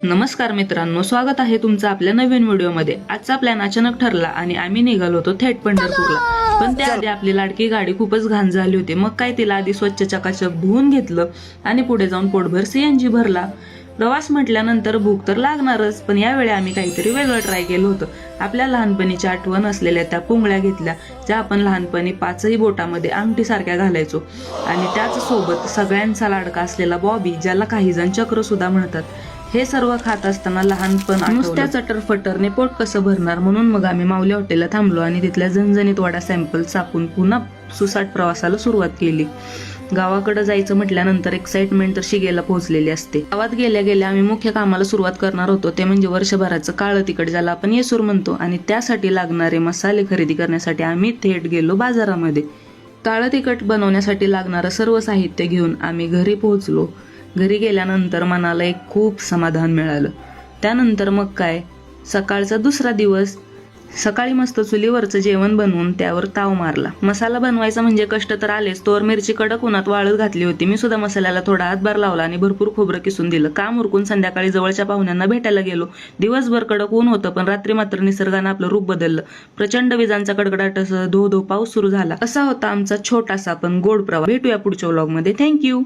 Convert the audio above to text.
नमस्कार मित्रांनो, स्वागत आहे तुमचं आपल्या नवीन व्हिडिओमध्ये। आजचा प्लॅन अचानक ठरला आणि आम्ही निघालो होतो थेट पंढरपूरला। पण त्याआधी आपली लाडकी गाडी खूपच घाण झाली होती। मग काय तिला आधी स्वच्छ चकाचक धुवून घेतलं आणि पुढे जाऊन पोटभर सीएनजी भरला। प्रवास म्हटल्यानंतर भूक तर लागणारच, पण यावेळी आम्ही काहीतरी वेगळं ट्राय केलं होतं। आपल्या लहानपणीची आठवण असलेल्या त्या पुंगळ्या घेतल्या, ज्या आपण लहानपणी 5ही बोटामध्ये अंगठी सारख्या घालायचो। आणि त्याच सोबत सगळ्यांचा लाडका असलेला बॉबी, ज्याला काही जण चक्र सुद्धा म्हणतात। हे सर्व खात असताना लहानपण नुसत्या चटरफटरने पोट कसं भरणार, म्हणून मग आम्ही माऊली हॉटेलला थांबलो आणि तिथल्या झणझणीत वडा सॅम्पल चापून पुन्हा सुसाट प्रवासाला सुरुवात केली। गावाकडे जायचं म्हटल्यानंतर एक्साइटमेंट तर शिगेला पोहोचलेली असते। गावात गेल्या गेल्या आम्ही मुख्य कामाला सुरुवात करणार होतो, ते म्हणजे वर्षभराचं काळं तिखट, ज्याला आपण येसूर म्हणतो। आणि त्यासाठी लागणारे मसाले खरेदी करण्यासाठी आम्ही थेट गेलो बाजारामध्ये। काळं तिखट बनवण्यासाठी लागणारं सर्व साहित्य घेऊन आम्ही घरी पोहोचलो। घरी गेल्यानंतर मनाला एक खूप समाधान मिळालं। त्यानंतर मग काय, सकाळचा दुसरा दिवस। सकाळी मस्त चुलीवरचं जेवण बनवून त्यावर ताव मारला। मसाला बनवायचा म्हणजे कष्ट तर आलेच, तोवर मिरची कडक उन्हात वाळत घातली होती। मी सुद्धा मसाल्याला थोडा हातभार लावला आणि भरपूर खोबरं किसून दिलं। काम उरकून संध्याकाळी जवळच्या पाहुण्यांना भेटायला गेलो। दिवसभर कडक ऊन होतं, पण रात्री मात्र निसर्गानं आपलं रूप बदललं। प्रचंड विजांचा कडकडाटासह धो धो पाऊस सुरू झाला। असा होता आमचा छोटासा पण गोड प्रवास। भेटूया पुढच्या व्लॉगमध्ये। थँक्यू।